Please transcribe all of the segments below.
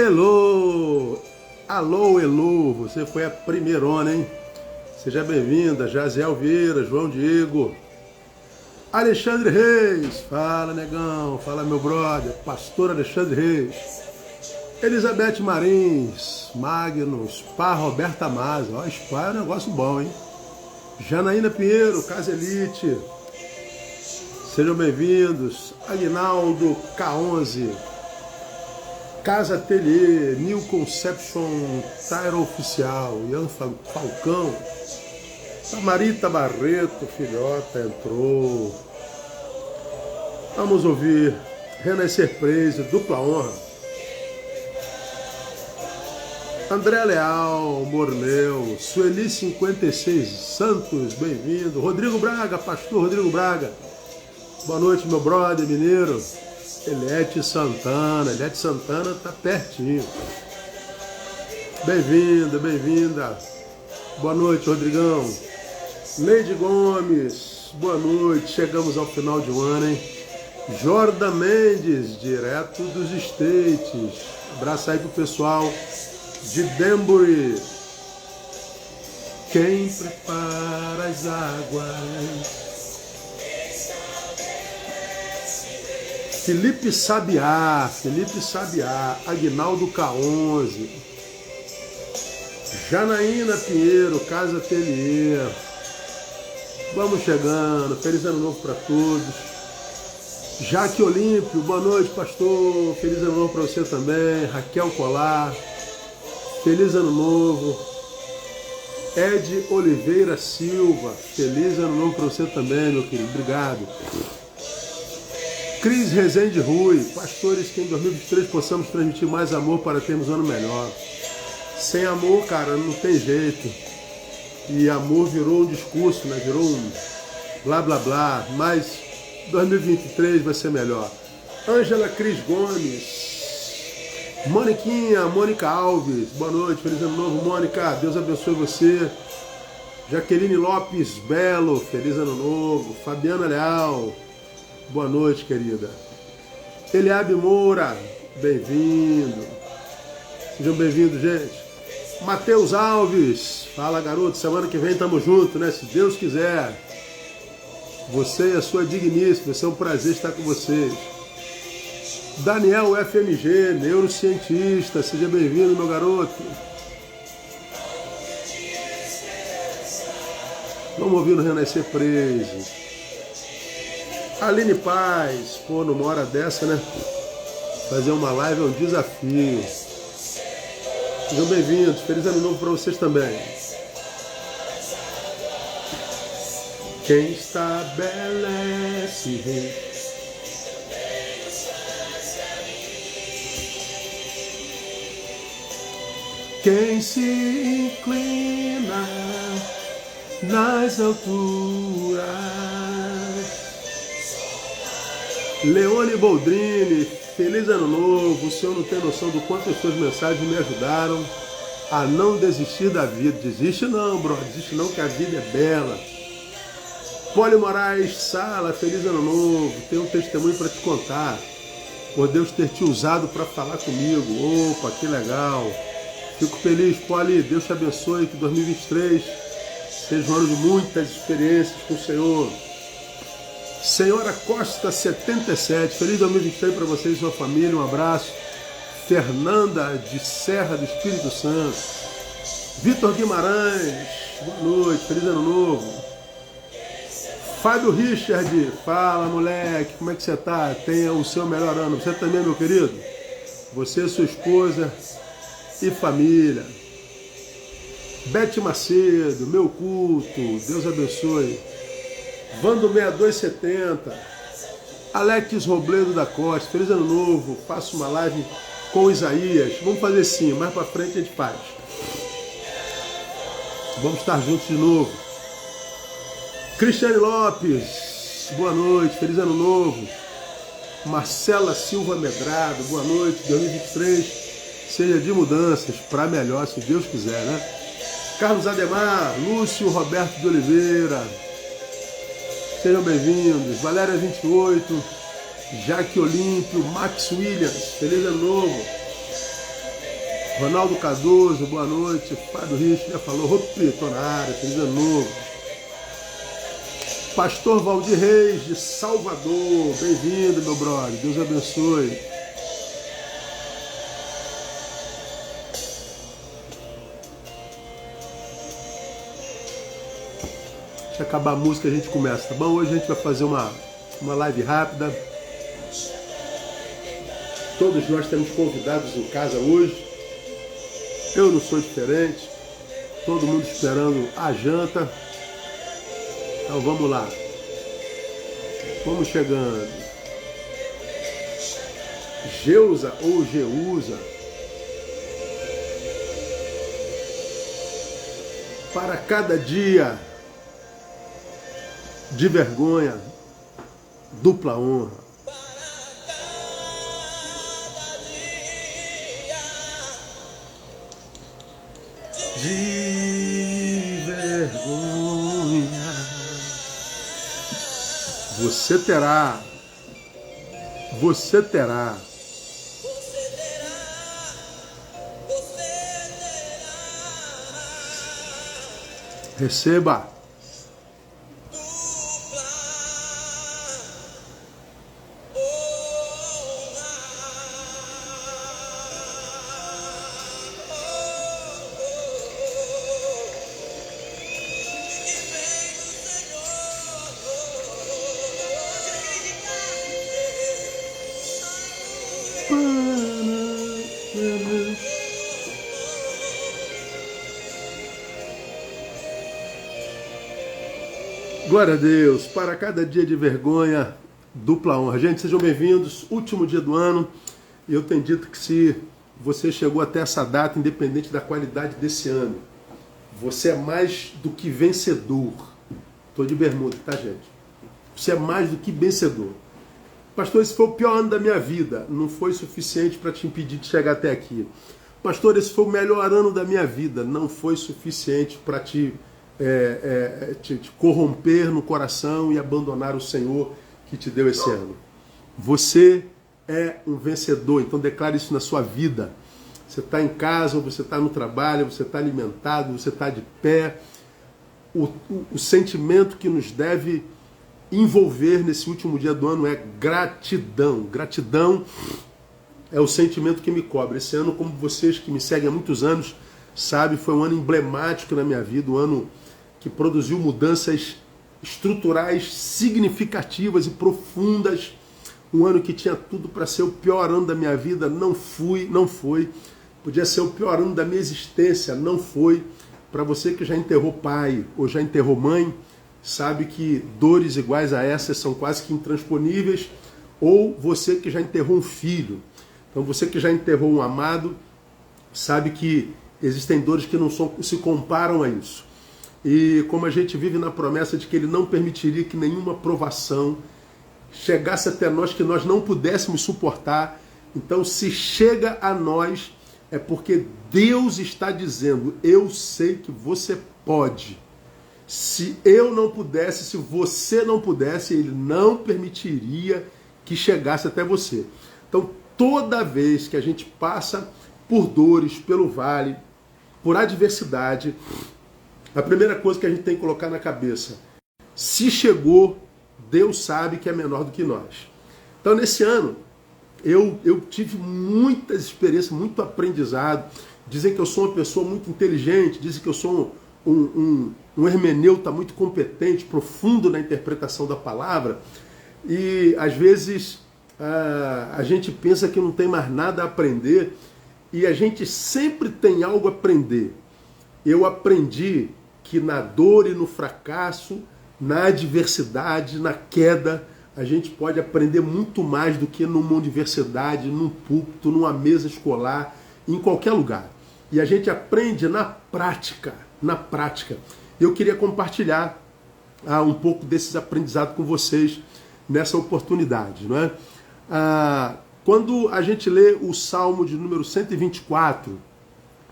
Elô! Alô, Elô! Você foi a primeirona, hein? Seja bem-vinda, Jaziel Vieira, João Diego, Alexandre Reis, fala negão, fala meu brother, pastor Alexandre Reis, Elizabeth Marins, Magno, Spa Roberta Maza, ó, Spa é um negócio bom, hein? Janaína Pinheiro, Casa Elite, sejam bem-vindos, Aguinaldo K11, Casa Atelier, New Conception, Tire Oficial, Ian Falcão, Marita Barreto, filhota, entrou. Vamos ouvir Renascer Praise, dupla honra. André Leal, Morneu, Sueli 56 Santos, bem-vindo. Rodrigo Braga, pastor Rodrigo Braga. Boa noite, meu brother mineiro. Eliette Santana tá pertinho. Bem-vinda, bem-vinda. Boa noite, Rodrigão. Neide Gomes, boa noite. Chegamos ao final de um ano, hein? Jordan Mendes, direto dos States. Abraço aí pro pessoal de Denbury. Quem prepara as águas? Felipe Sabiá, Aguinaldo K11, Janaína Pinheiro, Casa Atelier. Vamos chegando, feliz ano novo para todos. Jaque Olímpio, boa noite, pastor, feliz ano novo para você também. Raquel Colar, feliz ano novo. Ed Oliveira Silva, feliz ano novo para você também, meu querido, obrigado. Cris Rezende Rui, pastores, que em 2023 possamos transmitir mais amor para termos um ano melhor. Sem amor, cara, não tem jeito. E amor virou um discurso, né? Virou um blá blá blá. Mas 2023 vai ser melhor. Ângela Cris Gomes, Moniquinha, Mônica Alves, boa noite, feliz ano novo, Mônica, Deus abençoe você. Jaqueline Lopes Belo, feliz ano novo. Fabiana Leal, boa noite, querida. Eliabe Moura, bem-vindo. Sejam bem-vindos, gente. Matheus Alves, fala, garoto, semana que vem tamo junto, né? Se Deus quiser. Você e a sua digníssima, vai ser um prazer estar com vocês. Daniel FMG, neurocientista, seja bem-vindo, meu garoto. Vamos ouvir no Renascer Praise. Aline Paz, pô, numa hora dessa, né? Fazer uma live é um desafio. Sejam bem-vindos, feliz ano novo para vocês também. Quem estabelece rei. Quem se inclina nas alturas. Leone Boldrini, feliz ano novo. O senhor não tem noção do quanto as suas mensagens me ajudaram a não desistir da vida. Desiste não, bro, desiste não, que a vida é bela. Poli Moraes Sala, feliz ano novo. Tenho um testemunho para te contar, por Deus ter te usado para falar comigo. Opa, que legal. Fico feliz, Poli, Deus te abençoe, que 2023 seja um ano de muitas experiências com o Senhor. Senhora Costa 77, feliz 2023 para você e sua família, um abraço. Fernanda de Serra do Espírito Santo. Vitor Guimarães, boa noite, feliz ano novo. Fábio Richard, fala moleque, como é que você tá? Tenha o seu melhor ano, você também, meu querido. Você, sua esposa e família. Bete Macedo, meu culto, Deus abençoe. Vando 6270, Alex Robledo da Costa, feliz ano novo, faço uma live com o Isaías, vamos fazer sim, mais pra frente a gente faz. Vamos estar juntos de novo. Cristiane Lopes, boa noite, feliz ano novo. Marcela Silva Medrado, boa noite, 2023 seja de mudanças para melhor, se Deus quiser, né? Carlos Ademar, Lúcio Roberto de Oliveira, sejam bem-vindos. Valéria 28, Jaque Olímpio, Max Williams, feliz ano novo. Ronaldo Cardoso, boa noite. Fábio Rich já falou. Opa, tô na área, feliz ano novo. Pastor Valdir Reis, de Salvador. Bem-vindo, meu brother. Deus abençoe. Deixa acabar a música e a gente começa, tá bom? Hoje a gente vai fazer uma live rápida. Todos nós temos convidados em casa hoje. Eu não sou diferente. Todo mundo esperando a janta. Então vamos lá. Vamos chegando. Geusa ou Geusa. Para cada dia de vergonha, dupla honra. De vergonha você terá, receba. Glória a Deus, para cada dia de vergonha, dupla honra. Gente, sejam bem-vindos, último dia do ano, e eu tenho dito que se você chegou até essa data, independente da qualidade desse ano, você é mais do que vencedor. Estou de bermuda, tá, gente? Você é mais do que vencedor. Pastor, esse foi o pior ano da minha vida, não foi suficiente para te impedir de chegar até aqui. Pastor, esse foi o melhor ano da minha vida, não foi suficiente para te corromper no coração e abandonar o Senhor que te deu esse ano. Você é um vencedor, então declare isso na sua vida. Você está em casa, ou você está no trabalho, você está alimentado, você está de pé. O sentimento que nos deve envolver nesse último dia do ano é gratidão. Gratidão é o sentimento que me cobre. Esse ano, como vocês que me seguem há muitos anos sabem, foi um ano emblemático na minha vida, um ano que produziu mudanças estruturais significativas e profundas. Um ano que tinha tudo para ser o pior ano da minha vida, não foi. Podia ser o pior ano da minha existência, não foi. Para você que já enterrou pai ou já enterrou mãe, sabe que dores iguais a essas são quase que intransponíveis. Ou você que já enterrou um filho. Então você que já enterrou um amado, sabe que existem dores que não se comparam a isso. E como a gente vive na promessa de que Ele não permitiria que nenhuma provação chegasse até nós que nós não pudéssemos suportar. Então, se chega a nós, é porque Deus está dizendo, eu sei que você pode. Se eu não pudesse, se você não pudesse, Ele não permitiria que chegasse até você. Então, toda vez que a gente passa por dores, pelo vale, por adversidade, a primeira coisa que a gente tem que colocar na cabeça, se chegou, Deus sabe que é menor do que nós. Então, nesse ano, eu tive muitas experiências, muito aprendizado. Dizem que eu sou uma pessoa muito inteligente, dizem que eu sou um hermeneuta muito competente, profundo na interpretação da palavra. E, às vezes, a gente pensa que não tem mais nada a aprender, e a gente sempre tem algo a aprender. Eu aprendi que na dor e no fracasso, na adversidade, na queda, a gente pode aprender muito mais do que numa universidade, num púlpito, numa mesa escolar, em qualquer lugar. E a gente aprende na prática, na prática. Eu queria compartilhar um pouco desses aprendizados com vocês nessa oportunidade, não é? Quando a gente lê o Salmo de número 124,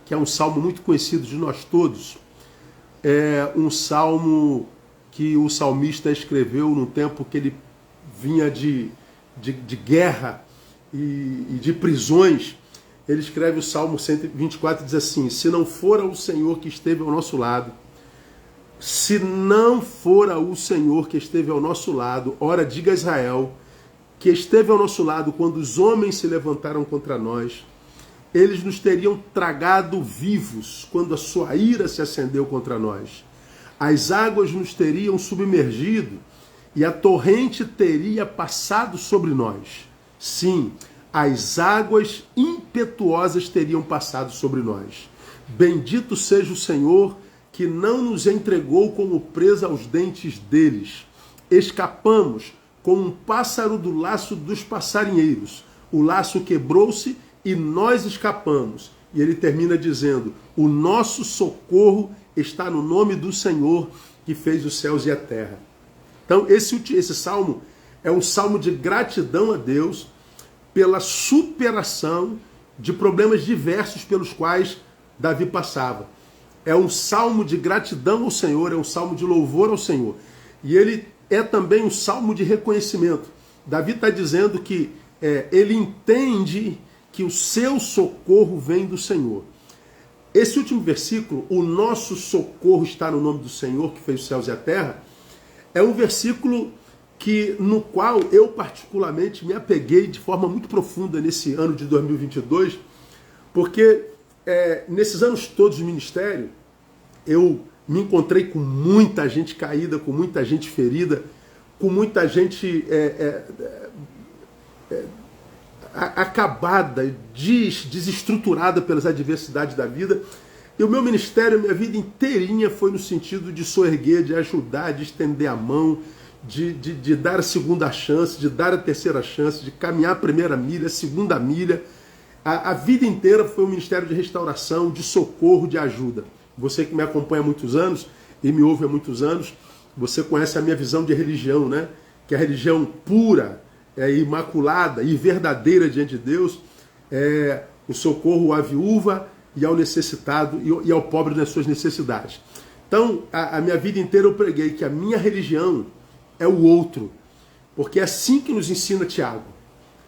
que é um salmo muito conhecido de nós todos, é um salmo que o salmista escreveu num tempo que ele vinha de guerra e de prisões, ele escreve o Salmo 124 e diz assim: se não fora o Senhor que esteve ao nosso lado, se não fora o Senhor que esteve ao nosso lado, ora diga a Israel, que esteve ao nosso lado quando os homens se levantaram contra nós, eles nos teriam tragado vivos quando a sua ira se acendeu contra nós. As águas nos teriam submergido e a torrente teria passado sobre nós. Sim, as águas impetuosas teriam passado sobre nós. Bendito seja o Senhor que não nos entregou como presa aos dentes deles. Escapamos como um pássaro do laço dos passarinheiros. O laço quebrou-se e nós escapamos. E ele termina dizendo: o nosso socorro está no nome do Senhor que fez os céus e a terra. Então esse salmo é um salmo de gratidão a Deus pela superação de problemas diversos pelos quais Davi passava. É um salmo de gratidão ao Senhor, é um salmo de louvor ao Senhor. E ele é também um salmo de reconhecimento. Davi está dizendo que ele entende que o seu socorro vem do Senhor. Esse último versículo, o nosso socorro está no nome do Senhor, que fez os céus e a terra, é um versículo no qual eu particularmente me apeguei de forma muito profunda nesse ano de 2022, porque nesses anos todos de ministério, eu me encontrei com muita gente caída, com muita gente ferida, com muita gente acabada, desestruturada pelas adversidades da vida. E o meu ministério, a minha vida inteirinha foi no sentido de soerguer, de ajudar, de estender a mão, de dar a segunda chance, de dar a terceira chance, de caminhar a primeira milha, a segunda milha. A vida inteira foi um ministério de restauração, de socorro, de ajuda. Você que me acompanha há muitos anos e me ouve há muitos anos, você conhece a minha visão de religião, né? Que a religião pura, imaculada e verdadeira diante de Deus é o socorro à viúva e ao necessitado e ao pobre nas suas necessidades. Então, a minha vida inteira eu preguei que a minha religião é o outro, porque é assim que nos ensina Tiago.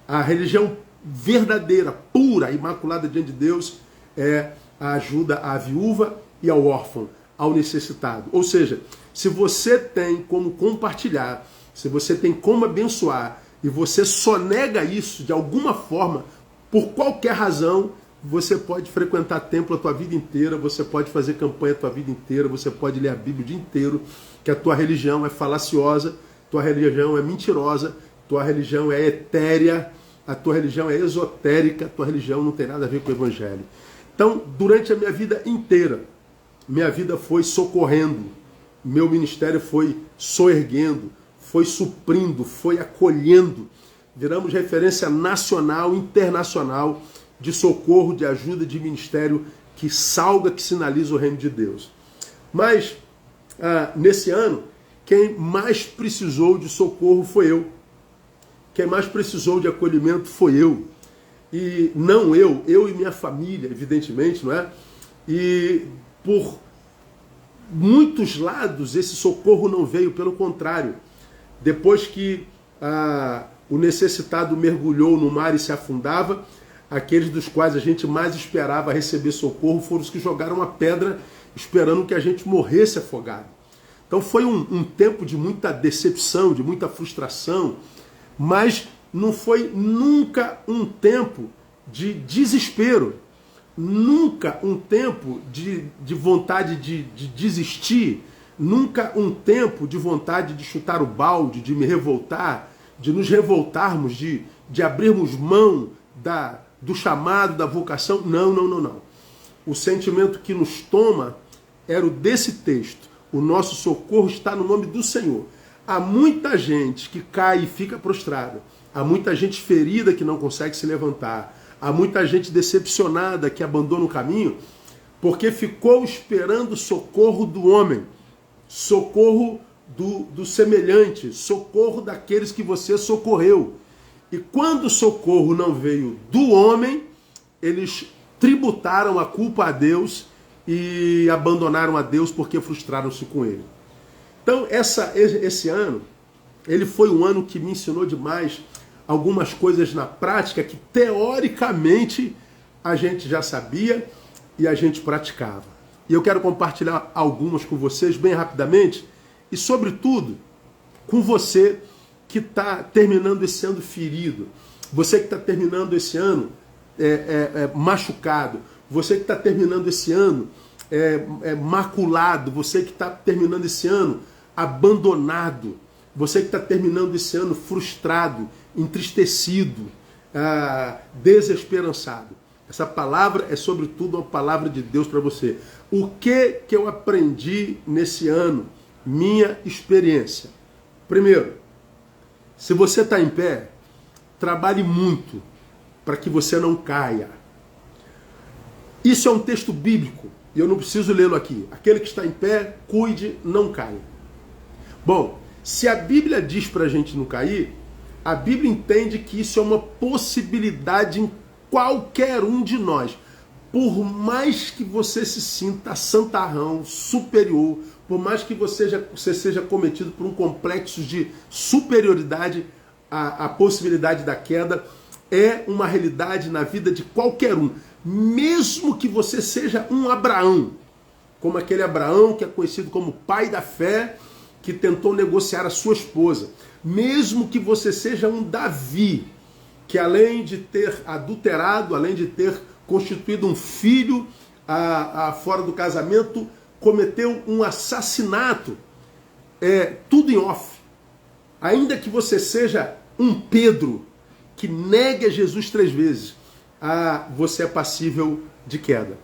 A religião verdadeira, pura, imaculada diante de Deus é a ajuda à viúva e ao órfão, ao necessitado. Ou seja, se você tem como compartilhar, se você tem como abençoar, e você só nega isso de alguma forma, por qualquer razão, você pode frequentar templo a tua vida inteira, você pode fazer campanha a tua vida inteira, você pode ler a Bíblia o dia inteiro, que a tua religião é falaciosa, tua religião é mentirosa, tua religião é etérea, a tua religião é esotérica, a tua religião não tem nada a ver com o Evangelho. Então, durante a minha vida inteira, minha vida foi socorrendo, meu ministério foi soerguendo, foi suprindo, foi acolhendo. Viramos referência nacional, internacional de socorro, de ajuda, de ministério que salga, que sinaliza o reino de Deus. Mas, nesse ano, quem mais precisou de socorro foi eu. Quem mais precisou de acolhimento foi eu. E não eu e minha família, evidentemente, não é? E por muitos lados esse socorro não veio, pelo contrário. Depois que o necessitado mergulhou no mar e se afundava, aqueles dos quais a gente mais esperava receber socorro foram os que jogaram a pedra esperando que a gente morresse afogado. Então foi um tempo de muita decepção, de muita frustração, mas não foi nunca um tempo de desespero, nunca um tempo de vontade de desistir, nunca um tempo de vontade de chutar o balde, de me revoltar, de nos revoltarmos, de abrirmos mão do chamado, da vocação. Não. O sentimento que nos toma era o desse texto. O nosso socorro está no nome do Senhor. Há muita gente que cai e fica prostrada. Há muita gente ferida que não consegue se levantar. Há muita gente decepcionada que abandona o caminho porque ficou esperando o socorro do homem, socorro do semelhante, socorro daqueles que você socorreu. E quando o socorro não veio do homem, eles tributaram a culpa a Deus e abandonaram a Deus porque frustraram-se com ele. Então, esse ano, ele foi um ano que me ensinou demais algumas coisas na prática que, teoricamente, a gente já sabia e a gente praticava. E eu quero compartilhar algumas com vocês bem rapidamente e, sobretudo, com você que está terminando esse ano ferido, você que está terminando esse ano machucado, você que está terminando esse ano maculado, você que está terminando esse ano abandonado, você que está terminando esse ano frustrado, entristecido, desesperançado. Essa palavra é, sobretudo, uma palavra de Deus para você. O que eu aprendi nesse ano? Minha experiência. Primeiro, se você está em pé, trabalhe muito para que você não caia. Isso é um texto bíblico e eu não preciso lê-lo aqui. Aquele que está em pé, cuide, não caia. Bom, se a Bíblia diz para a gente não cair, a Bíblia entende que isso é uma possibilidade em qualquer um de nós. Por mais que você se sinta santarrão, superior, por mais que você seja cometido por um complexo de superioridade, a possibilidade da queda é uma realidade na vida de qualquer um. Mesmo que você seja um Abraão, como aquele Abraão que é conhecido como pai da fé, que tentou negociar a sua esposa. Mesmo que você seja um Davi, que além de ter adulterado, além de ter constituído um filho fora do casamento, cometeu um assassinato, tudo em off. Ainda que você seja um Pedro, que negue a Jesus 3 vezes, você é passível de queda.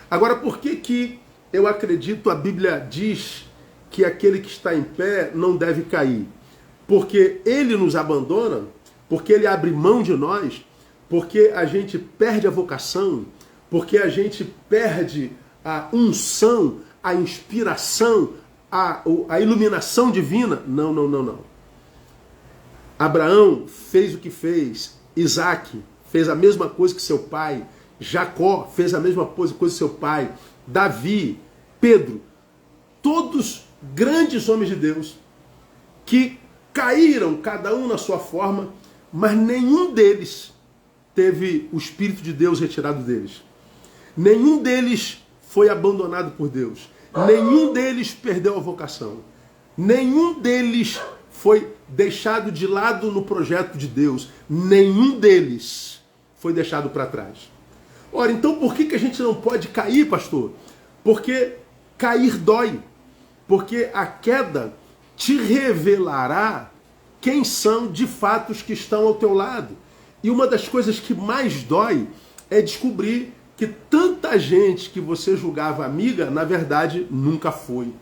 Agora, por que eu acredito a Bíblia diz que aquele que está em pé não deve cair? Porque ele nos abandona, porque ele abre mão de nós, porque a gente perde a vocação, porque a gente perde a unção, a inspiração, a iluminação divina. Não. Abraão fez o que fez, Isaac fez a mesma coisa que seu pai, Jacó fez a mesma coisa que seu pai, Davi, Pedro, todos grandes homens de Deus que caíram, cada um na sua forma, mas nenhum deles teve o Espírito de Deus retirado deles. Nenhum deles foi abandonado por Deus. Nenhum deles perdeu a vocação. Nenhum deles foi deixado de lado no projeto de Deus. Nenhum deles foi deixado para trás. Ora, então por que a gente não pode cair, pastor? Porque cair dói. Porque a queda te revelará quem são de fato os que estão ao teu lado. E uma das coisas que mais dói é descobrir que tanta gente que você julgava amiga, na verdade, nunca foi.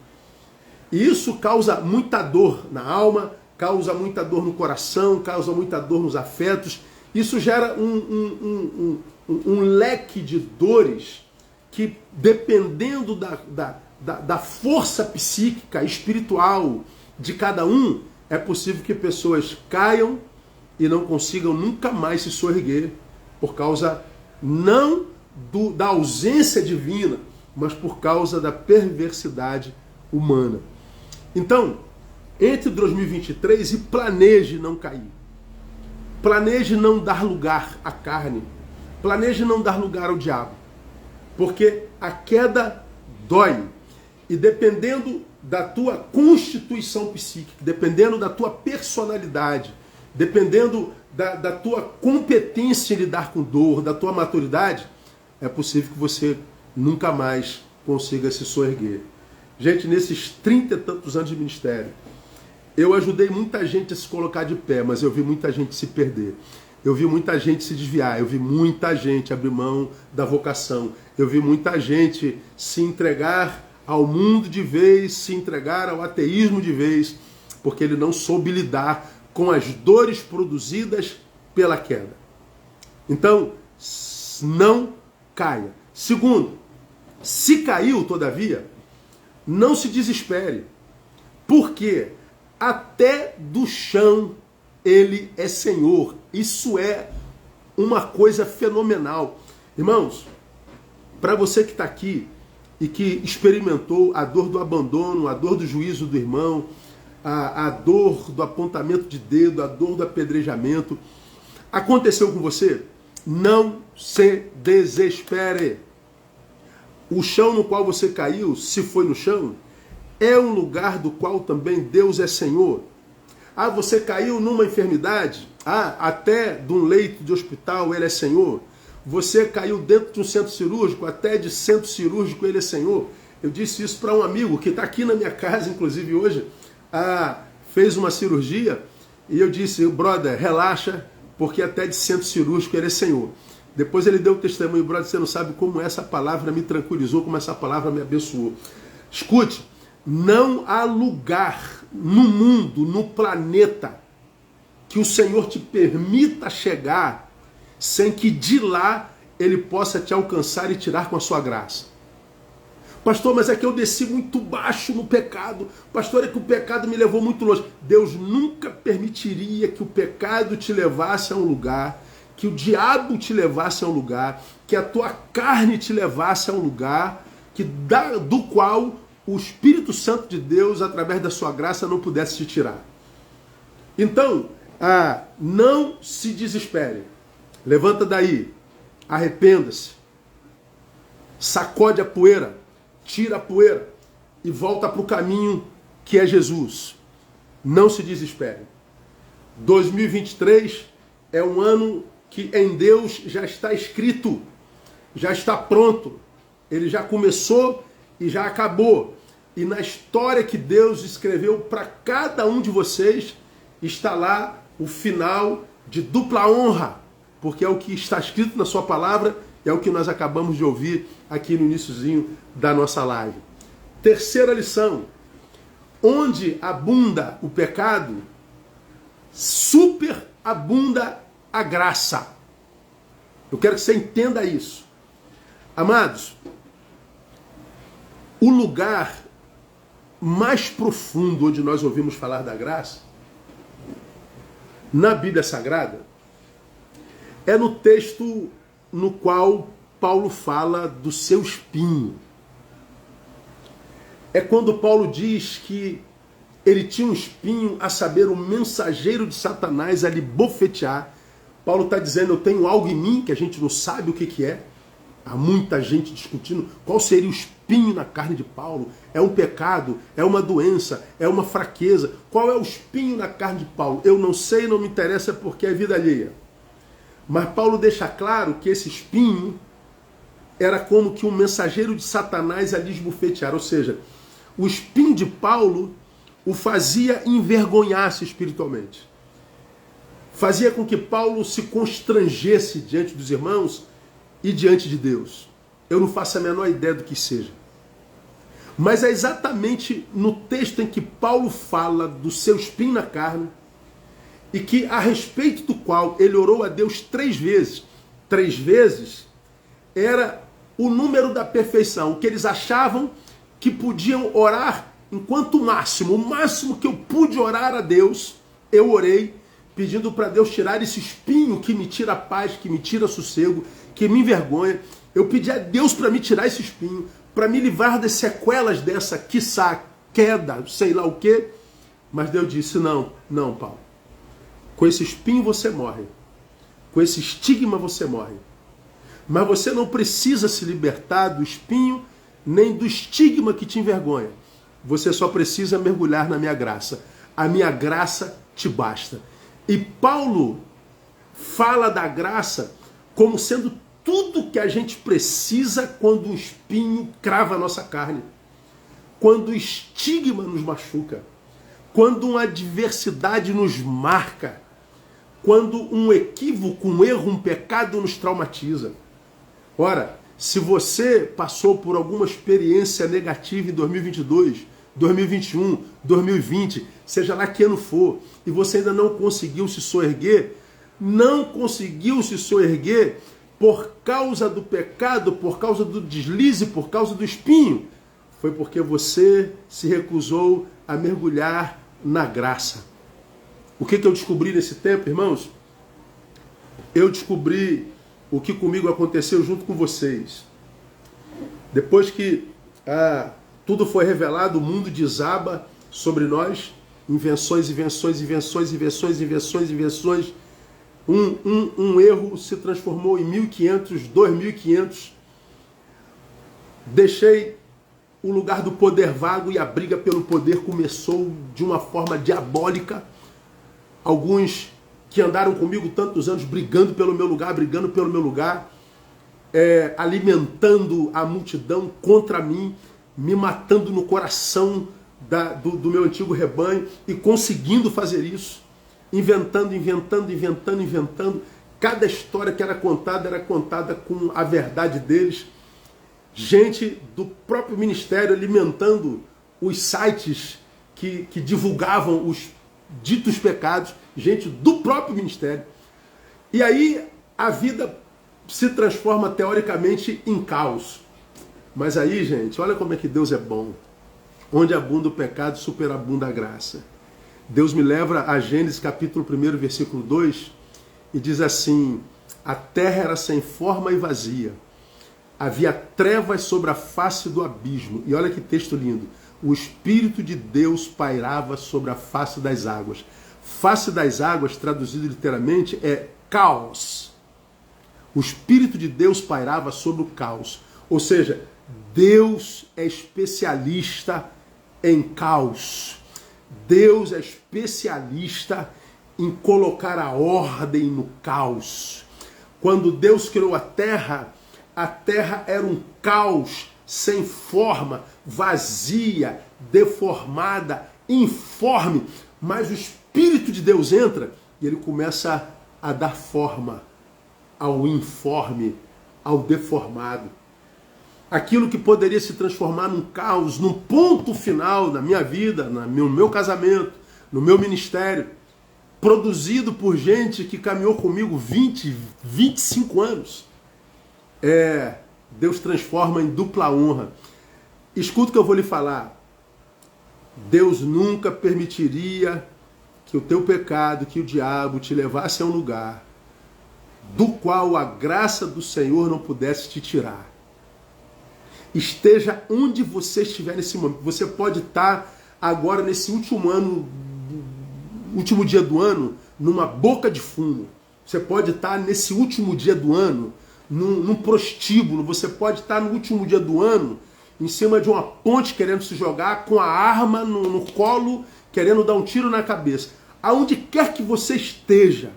E isso causa muita dor na alma, causa muita dor no coração, causa muita dor nos afetos. Isso gera um leque de dores que, dependendo da força psíquica, espiritual de cada um, é possível que pessoas caiam e não consigam nunca mais se soerguer por causa não da ausência divina, mas por causa da perversidade humana. Então, entre 2023 e planeje não cair. Planeje não dar lugar à carne. Planeje não dar lugar ao diabo. Porque a queda dói. E dependendo da tua constituição psíquica, dependendo da tua personalidade, dependendo da tua competência em lidar com dor, da tua maturidade, é possível que você nunca mais consiga se soerguer. Gente, nesses 30 e tantos anos de ministério, eu ajudei muita gente a se colocar de pé, mas eu vi muita gente se perder. Eu vi muita gente se desviar, eu vi muita gente abrir mão da vocação, eu vi muita gente se entregar ao mundo de vez, se entregar ao ateísmo de vez, porque ele não soube lidar com as dores produzidas pela queda. Então, não caia. Segundo, se caiu, todavia, não se desespere, porque até do chão ele é Senhor. Isso é uma coisa fenomenal. Irmãos, para você que está aqui e que experimentou a dor do abandono, a dor do juízo do irmão, a dor do apontamento de dedo, a dor do apedrejamento, aconteceu com você? Não se desespere. O chão no qual você caiu, se foi no chão, é um lugar do qual também Deus é Senhor. Ah, você caiu numa enfermidade? Ah, até de um leito de hospital Ele é Senhor. Você caiu dentro de um centro cirúrgico, até de centro cirúrgico Ele é Senhor. Eu disse isso para um amigo que está aqui na minha casa, inclusive hoje, fez uma cirurgia, e eu disse, brother, relaxa, porque até de centro cirúrgico Ele é Senhor. Depois ele deu o testemunho, brother, você não sabe como essa palavra me tranquilizou, como essa palavra me abençoou. Escute, não há lugar no mundo, no planeta, que o Senhor te permita chegar sem que de lá Ele possa te alcançar e tirar com a sua graça. Pastor, mas é que eu desci muito baixo no pecado. Pastor, é que o pecado me levou muito longe. Deus nunca permitiria que o pecado te levasse a um lugar, que o diabo te levasse a um lugar, que a tua carne te levasse a um lugar do qual o Espírito Santo de Deus, através da sua graça, não pudesse te tirar. Então, não se desespere. Levanta daí, arrependa-se, sacode a poeira, tira a poeira e volta para o caminho que é Jesus. Não se desespere. 2023 é um ano que em Deus já está escrito, já está pronto. Ele já começou e já acabou. E na história que Deus escreveu para cada um de vocês, está lá o final de dupla honra, porque é o que está escrito na sua palavra, é o que nós acabamos de ouvir aqui no iniciozinho da nossa live. Terceira lição: onde abunda o pecado, superabunda a graça. Eu quero que você entenda isso. Amados, o lugar mais profundo onde nós ouvimos falar da graça, na Bíblia Sagrada, é no texto no qual Paulo fala do seu espinho. É quando Paulo diz que ele tinha um espinho, a saber, o mensageiro de Satanás a lhe bofetear. Paulo está dizendo, eu tenho algo em mim que a gente não sabe o que é. Há muita gente discutindo qual seria o espinho na carne de Paulo. É um pecado, é uma doença, é uma fraqueza. Qual é o espinho na carne de Paulo? Eu não sei, não me interessa porque é vida alheia. Mas Paulo deixa claro que esse espinho era como que um mensageiro de Satanás a lhe esbofetear. Ou seja, o espinho de Paulo o fazia envergonhar-se espiritualmente. Fazia com que Paulo se constrangesse diante dos irmãos e diante de Deus. Eu não faço a menor ideia do que seja. Mas é exatamente no texto em que Paulo fala do seu espinho na carne, e que a respeito do qual ele orou a Deus 3 vezes. 3 vezes era o número da perfeição, que eles achavam que podiam orar enquanto o máximo que eu pude orar a Deus, eu orei, pedindo para Deus tirar esse espinho que me tira a paz, que me tira sossego, que me envergonha. Eu pedi a Deus para me tirar esse espinho, para me livrar das sequelas dessa, quiçá, queda, sei lá o quê. Mas Deus disse, não, Paulo. Com esse espinho você morre. Com esse estigma você morre. Mas você não precisa se libertar do espinho, nem do estigma que te envergonha. Você só precisa mergulhar na minha graça. A minha graça te basta. E Paulo fala da graça como sendo tudo que a gente precisa quando o espinho crava a nossa carne. Quando o estigma nos machuca. Quando uma adversidade nos marca. Quando um equívoco, um erro, um pecado nos traumatiza. Ora, se você passou por alguma experiência negativa em 2022, 2021, 2020, seja lá que ano for, e você ainda não conseguiu se soerguer, por causa do pecado, por causa do deslize, por causa do espinho, foi porque você se recusou a mergulhar na graça. O que eu descobri nesse tempo, irmãos? Eu descobri o que comigo aconteceu junto com vocês. Depois que tudo foi revelado, o mundo desaba sobre nós, invenções. Um erro se transformou em 1.500, 2.500. Deixei o lugar do poder vago e a briga pelo poder começou de uma forma diabólica. Alguns que andaram comigo tantos anos brigando pelo meu lugar, alimentando a multidão contra mim, me matando no coração do meu antigo rebanho e conseguindo fazer isso, inventando. Cada história que era contada com a verdade deles. Gente do próprio ministério alimentando os sites que divulgavam os ditos pecados, gente do próprio ministério. E aí a vida se transforma teoricamente em caos. Mas aí, gente, olha como é que Deus é bom. Onde abunda o pecado, superabunda a graça. Deus me leva a Gênesis capítulo 1, versículo 2, e diz assim: a terra era sem forma e vazia. Havia trevas sobre a face do abismo. E olha que texto lindo. O Espírito de Deus pairava sobre a face das águas. Face das águas, traduzido literalmente, é caos. O Espírito de Deus pairava sobre o caos. Ou seja, Deus é especialista em caos. Deus é especialista em colocar a ordem no caos. Quando Deus criou a terra era um caos sem forma, vazia, deformada, informe. Mas o Espírito de Deus entra e ele começa a dar forma ao informe, ao deformado. Aquilo que poderia se transformar num caos, num ponto final na minha vida, no meu casamento, no meu ministério, produzido por gente que caminhou comigo 20, 25 anos. Deus transforma em dupla honra. Escuta o que eu vou lhe falar. Deus nunca permitiria que o teu pecado, que o diabo te levasse a um lugar do qual a graça do Senhor não pudesse te tirar. Esteja onde você estiver nesse momento. Você pode estar agora nesse último dia do ano, numa boca de fumo. Você pode estar nesse último dia do ano, num prostíbulo. Você pode estar no último dia do ano, em cima de uma ponte, querendo se jogar, com a arma no colo, querendo dar um tiro na cabeça. Aonde quer que você esteja,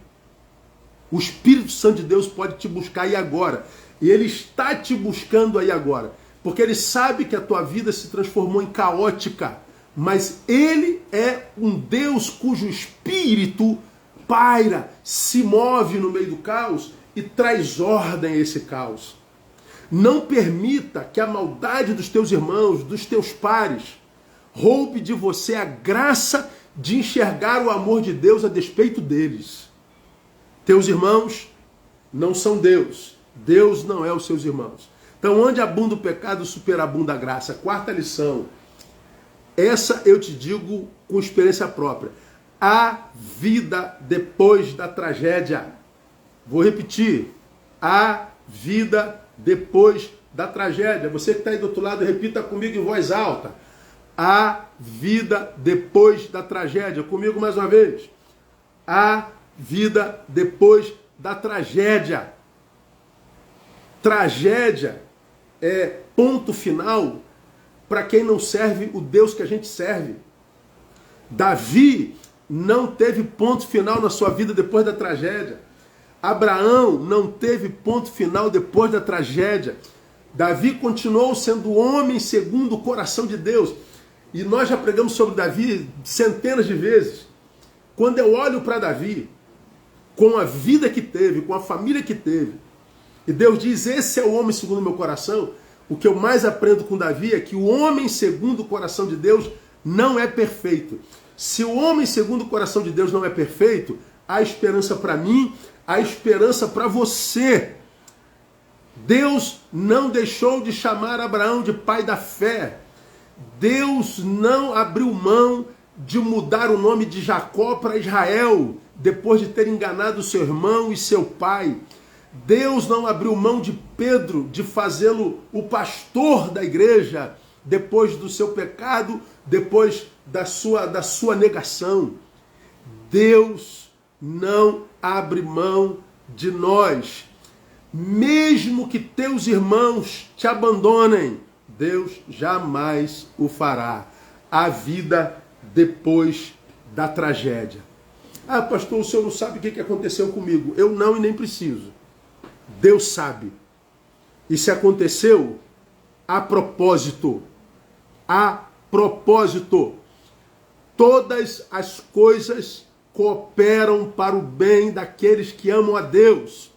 o Espírito Santo de Deus pode te buscar aí agora. E Ele está te buscando aí agora. Porque Ele sabe que a tua vida se transformou em caótica. Mas Ele é um Deus cujo Espírito paira, se move no meio do caos e traz ordem a esse caos. Não permita que a maldade dos teus irmãos, dos teus pares, roube de você a graça de enxergar o amor de Deus a despeito deles. Teus irmãos não são Deus. Deus não é os seus irmãos. Então, onde abunda o pecado, superabunda a graça. Quarta lição. Essa eu te digo com experiência própria. Há vida depois da tragédia. Vou repetir. Há vida depois da tragédia. Você que está aí do outro lado, repita comigo em voz alta. Há vida depois da tragédia. Comigo mais uma vez. Há vida depois da tragédia. Tragédia é ponto final para quem não serve o Deus que a gente serve. Davi não teve ponto final na sua vida depois da tragédia. Abraão não teve ponto final depois da tragédia. Davi continuou sendo homem segundo o coração de Deus. E nós já pregamos sobre Davi centenas de vezes. Quando eu olho para Davi, com a vida que teve, com a família que teve, e Deus diz, esse é o homem segundo o meu coração, o que eu mais aprendo com Davi é que o homem segundo o coração de Deus não é perfeito. Se o homem segundo o coração de Deus não é perfeito, há esperança para mim, há esperança para você. Deus não deixou de chamar Abraão de pai da fé. Deus não abriu mão de mudar o nome de Jacó para Israel, depois de ter enganado seu irmão e seu pai. Deus não abriu mão de Pedro, de fazê-lo o pastor da igreja, depois do seu pecado, depois da sua negação. Deus não abre mão de nós. Mesmo que teus irmãos te abandonem, Deus jamais o fará. A vida depois da tragédia. Ah, pastor, o senhor não sabe o que aconteceu comigo. Eu não e nem preciso. Deus sabe. E se aconteceu, a propósito. A propósito. Todas as coisas cooperam para o bem daqueles que amam a Deus.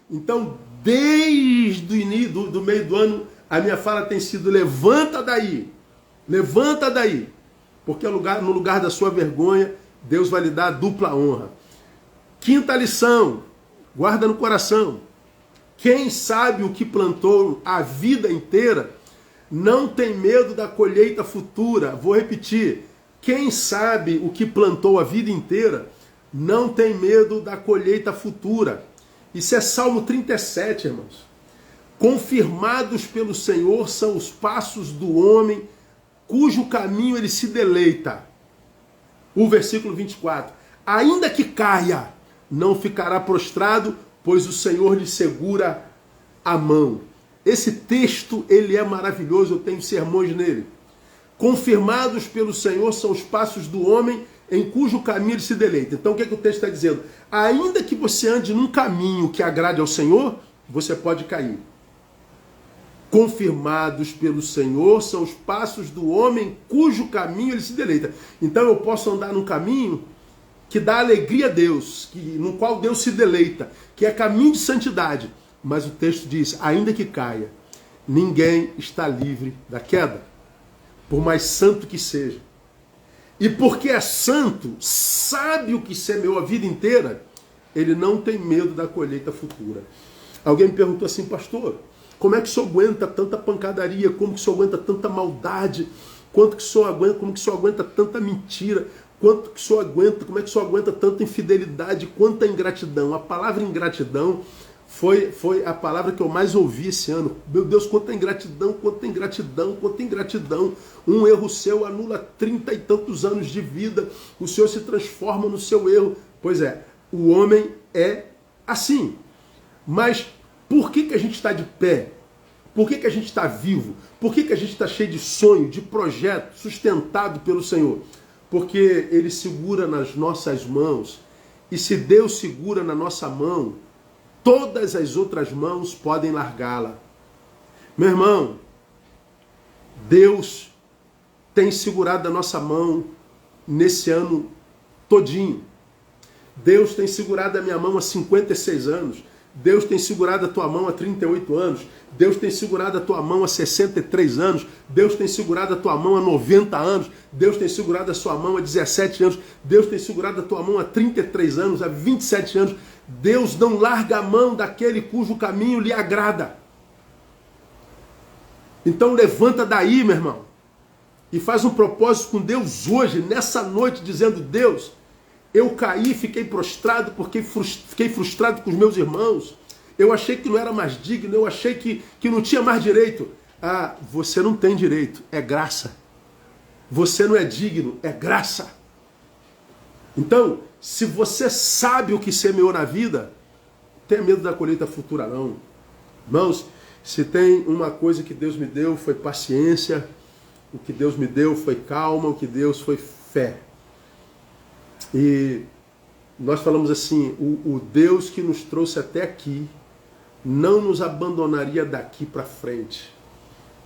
Então, desde o início do meio do ano, a minha fala tem sido: levanta daí. Levanta daí. Porque no lugar da sua vergonha, Deus vai lhe dar dupla honra. Quinta lição, guarda no coração. Quem sabe o que plantou a vida inteira, não tem medo da colheita futura. Vou repetir. Quem sabe o que plantou a vida inteira, não tem medo da colheita futura. Isso é Salmo 37, irmãos. Confirmados pelo Senhor são os passos do homem, cujo caminho ele se deleita. O versículo 24. Ainda que caia, não ficará prostrado, pois o Senhor lhe segura a mão. Esse texto, ele é maravilhoso, eu tenho sermões nele. Confirmados pelo Senhor são os passos do homem, em cujo caminho ele se deleita. Então o que o texto está dizendo? Ainda que você ande num caminho que agrade ao Senhor, você pode cair. Confirmados pelo Senhor são os passos do homem, cujo caminho ele se deleita. Então eu posso andar num caminho que dá alegria a Deus, no qual Deus se deleita, que é caminho de santidade. Mas o texto diz, ainda que caia, ninguém está livre da queda, por mais santo que seja. E porque é santo, sabe o que semeou a vida inteira, ele não tem medo da colheita futura. Alguém me perguntou assim: pastor, como é que o senhor aguenta tanta pancadaria? Como que o senhor aguenta tanta maldade? Como que o senhor aguenta tanta mentira? Quanto que o senhor aguenta? Como é que o senhor aguenta tanta infidelidade? Quanta ingratidão? A palavra ingratidão foi a palavra que eu mais ouvi esse ano. Meu Deus, quanta ingratidão, quanta ingratidão, quanta ingratidão. Um erro seu anula 30 e tantos anos de vida. O Senhor se transforma no seu erro. Pois é, o homem é assim. Mas por que a gente está de pé? Por que a gente está vivo? Por que a gente está cheio de sonho, de projeto, sustentado pelo Senhor? Porque Ele segura nas nossas mãos. E se Deus segura na nossa mão, todas as outras mãos podem largá-la. Meu irmão, Deus tem segurado a nossa mão nesse ano todinho. Deus tem segurado a minha mão há 56 anos. Deus tem segurado a tua mão há 38 anos. Deus tem segurado a tua mão há 63 anos. Deus tem segurado a tua mão há 90 anos. Deus tem segurado a sua mão há 17 anos. Deus tem segurado a tua mão há 33 anos, há 27 anos. Deus não larga a mão daquele cujo caminho lhe agrada. Então levanta daí, meu irmão, e faz um propósito com Deus hoje, nessa noite, dizendo: Deus, eu caí, fiquei prostrado porque fiquei frustrado com os meus irmãos. Eu achei que não era mais digno, eu achei que não tinha mais direito. Ah, você não tem direito, é graça. Você não é digno, é graça. Então, se você sabe o que semeou na vida, não tenha medo da colheita futura não. Irmãos, se tem uma coisa que Deus me deu foi paciência, o que Deus me deu foi calma, o que Deus foi fé. E nós falamos assim, o Deus que nos trouxe até aqui não nos abandonaria daqui para frente.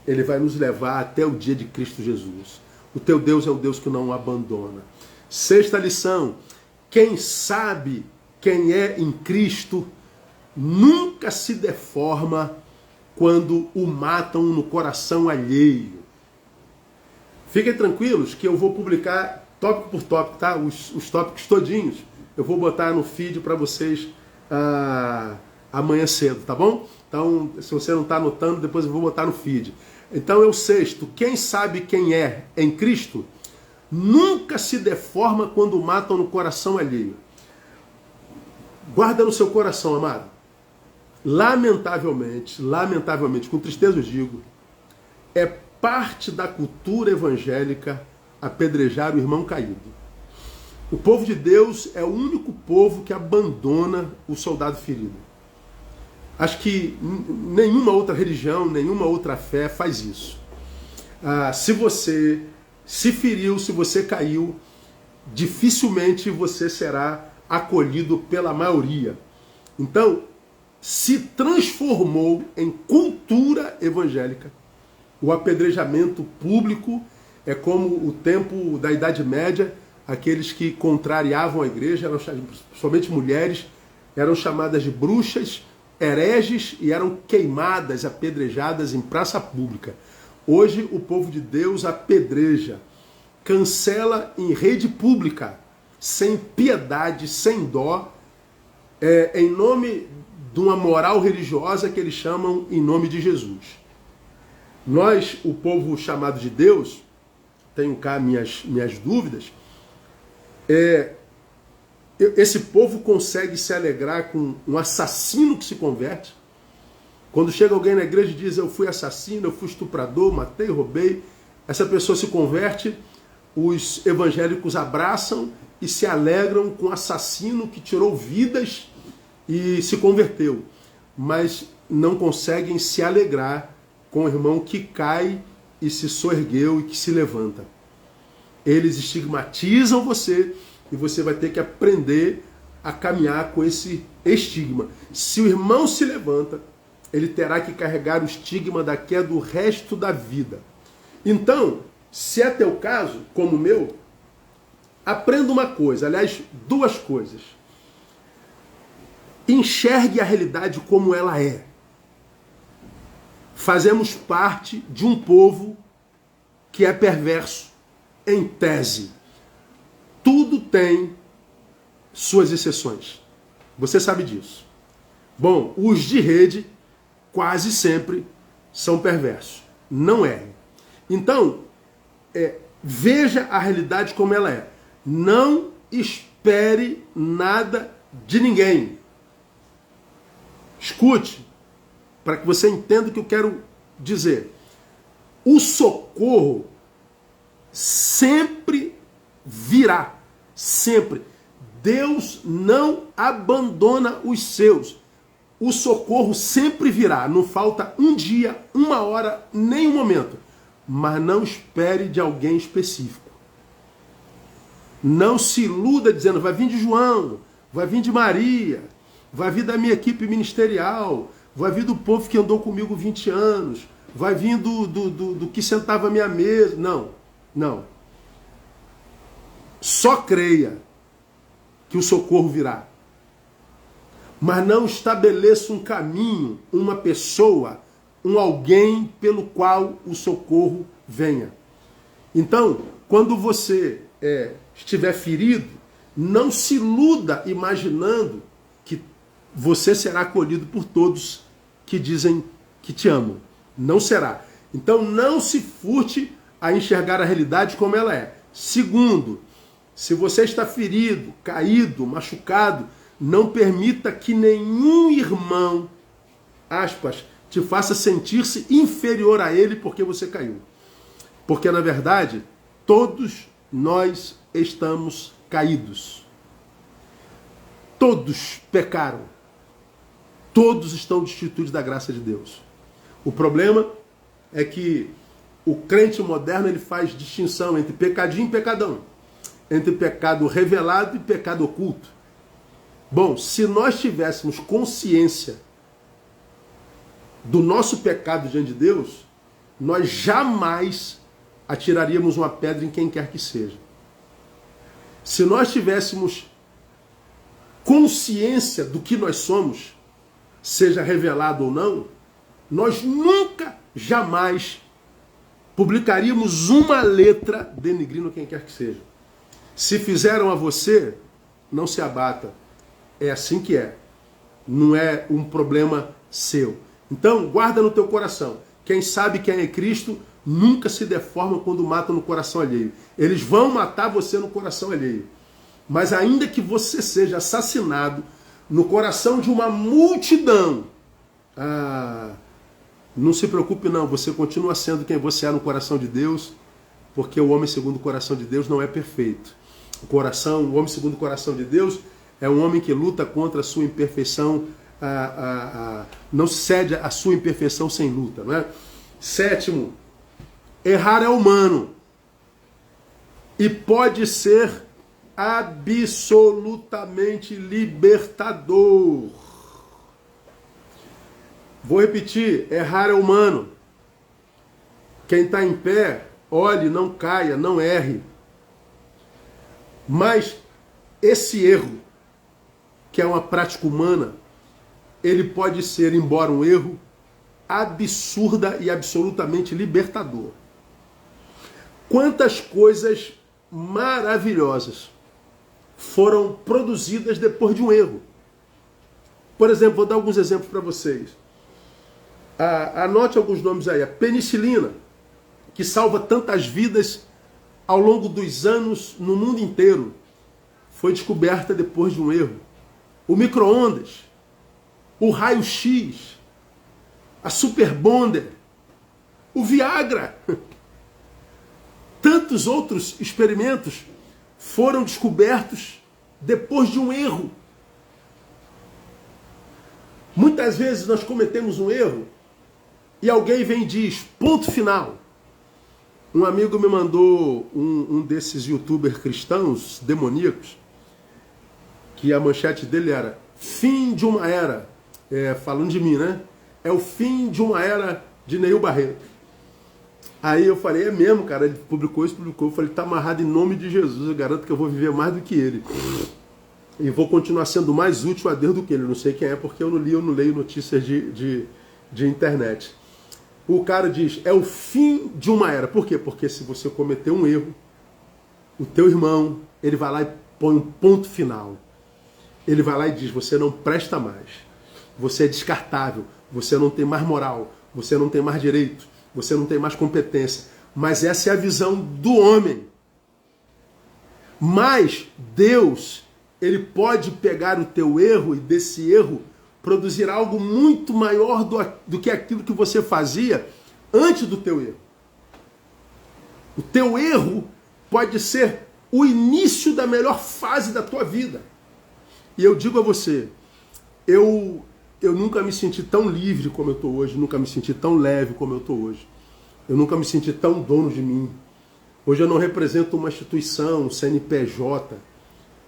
Ele vai nos levar até o dia de Cristo Jesus. O teu Deus é um Deus que não abandona. Sexta lição: quem sabe quem é em Cristo nunca se deforma quando o matam no coração alheio. Fiquem tranquilos que eu vou publicar tópico por tópico, tá? Os tópicos todinhos. Eu vou botar no feed para vocês amanhã cedo, tá bom? Então, se você não está anotando, depois eu vou botar no feed. Então é o sexto: quem sabe quem é em Cristo nunca se deforma quando matam no coração alheio. Guarda no seu coração, amado. Lamentavelmente, com tristeza eu digo, é parte da cultura evangélica apedrejar o irmão caído. O povo de Deus é o único povo que abandona o soldado ferido. Acho que nenhuma outra religião, nenhuma outra fé faz isso. Se você se feriu, se você caiu, dificilmente você será acolhido pela maioria. Então, se transformou em cultura evangélica. O apedrejamento público é como o tempo da Idade Média, aqueles que contrariavam a igreja, somente mulheres, eram chamadas de bruxas, hereges e eram queimadas, apedrejadas em praça pública. Hoje o povo de Deus apedreja, cancela em rede pública, sem piedade, sem dó, em nome de uma moral religiosa que eles chamam em nome de Jesus. Nós, o povo chamado de Deus, tenho cá minhas dúvidas, esse povo consegue se alegrar com um assassino que se converte. Quando chega alguém na igreja e diz: eu fui assassino, eu fui estuprador, matei, roubei, essa pessoa se converte, os evangélicos abraçam e se alegram com o assassino que tirou vidas e se converteu, mas não conseguem se alegrar com o irmão que cai e se soergueu e que se levanta. Eles estigmatizam você e você vai ter que aprender a caminhar com esse estigma. Se o irmão se levanta, ele terá que carregar o estigma da queda o resto da vida. Então, se é teu caso, como o meu, aprenda uma coisa, aliás, duas coisas. Enxergue a realidade como ela é. Fazemos parte de um povo que é perverso, em tese. Tudo tem suas exceções. Você sabe disso. Bom, os de rede quase sempre são perversos. Não errem. Então, veja a realidade como ela é. Não espere nada de ninguém. Escute, para que você entenda o que eu quero dizer. O socorro sempre virá. Sempre. Deus não abandona os seus. O socorro sempre virá. Não falta um dia, uma hora, nem um momento. Mas não espere de alguém específico. Não se iluda dizendo: vai vir de João, vai vir de Maria, vai vir da minha equipe ministerial, vai vir do povo que andou comigo 20 anos, vai vir do que sentava à minha mesa. Não, não. Só creia que o socorro virá. Mas não estabeleça um caminho, uma pessoa, um alguém pelo qual o socorro venha. Então, quando você estiver ferido, não se iluda imaginando que você será acolhido por todos que dizem que te amam. Não será. Então não se furte a enxergar a realidade como ela é. Segundo, se você está ferido, caído, machucado, não permita que nenhum irmão, aspas, te faça sentir-se inferior a ele porque você caiu. Porque na verdade, todos nós estamos caídos. Todos pecaram. Todos estão destituídos da graça de Deus. O problema é que o crente moderno ele faz distinção entre pecadinho e pecadão. Entre pecado revelado e pecado oculto. Bom, se nós tivéssemos consciência do nosso pecado diante de Deus, nós jamais atiraríamos uma pedra em quem quer que seja. Se nós tivéssemos consciência do que nós somos, seja revelado ou não, nós nunca, jamais publicaríamos uma letra denigrindo quem quer que seja. Se fizeram a você, não se abata. É assim que é. Não é um problema seu. Então, guarda no teu coração. Quem sabe quem é Cristo nunca se deforma quando mata no coração alheio. Eles vão matar você no coração alheio. Mas ainda que você seja assassinado no coração de uma multidão, não se preocupe não, você continua sendo quem você é no coração de Deus, porque o homem segundo o coração de Deus não é perfeito. o homem segundo o coração de Deus, é um homem que luta contra a sua imperfeição, não cede à sua imperfeição sem luta, não é? Sétimo, errar é humano e pode ser absolutamente libertador. Vou repetir, errar é humano. Quem está em pé, olhe, não caia, não erre. Mas esse erro, que é uma prática humana, ele pode ser, embora um erro, absurda e absolutamente libertador. Quantas coisas maravilhosas foram produzidas depois de um erro. Por exemplo, vou dar alguns exemplos para vocês. Anote alguns nomes aí. A penicilina, que salva tantas vidas ao longo dos anos no mundo inteiro, foi descoberta depois de um erro. O micro-ondas, o raio-x, a super bonder, o Viagra. Tantos outros experimentos foram descobertos depois de um erro. Muitas vezes nós cometemos um erro e alguém vem e diz, ponto final. Um amigo me mandou um desses youtubers cristãos demoníacos, que a manchete dele era fim de uma era, falando de mim, né? É o fim de uma era de Neil Barreto. Aí eu falei, é mesmo, cara, ele publicou isso, eu falei, tá amarrado em nome de Jesus, eu garanto que eu vou viver mais do que ele. E vou continuar sendo mais útil a Deus do que ele. Não sei quem é, porque eu não leio notícias de internet. O cara diz, é o fim de uma era. Por quê? Porque se você cometer um erro, o teu irmão, ele vai lá e põe um ponto final. Ele vai lá e diz, você não presta mais. Você é descartável. Você não tem mais moral. Você não tem mais direito. Você não tem mais competência. Mas essa é a visão do homem. Mas Deus, ele pode pegar o teu erro e desse erro produzir algo muito maior do que aquilo que você fazia antes do teu erro. O teu erro pode ser o início da melhor fase da tua vida. E eu digo a você, eu nunca me senti tão livre como eu estou hoje, nunca me senti tão leve como eu estou hoje. Eu nunca me senti tão dono de mim. Hoje eu não represento uma instituição, um CNPJ.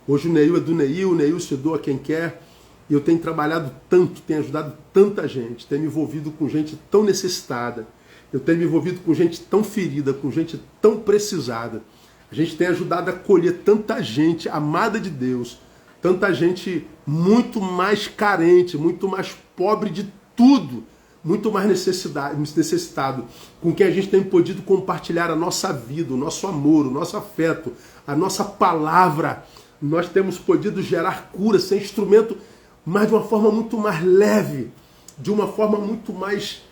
Hoje o Neil é do Neil, o Neil se doa a quem quer. E eu tenho trabalhado tanto, tenho ajudado tanta gente, tenho me envolvido com gente tão necessitada, eu tenho me envolvido com gente tão ferida, com gente tão precisada. A gente tem ajudado a acolher tanta gente amada de Deus, tanta gente muito mais carente, muito mais pobre de tudo, muito mais necessitado, com quem a gente tem podido compartilhar a nossa vida, o nosso amor, o nosso afeto, a nossa palavra. Nós temos podido gerar cura, ser instrumento, mas de uma forma muito mais leve, de uma forma muito mais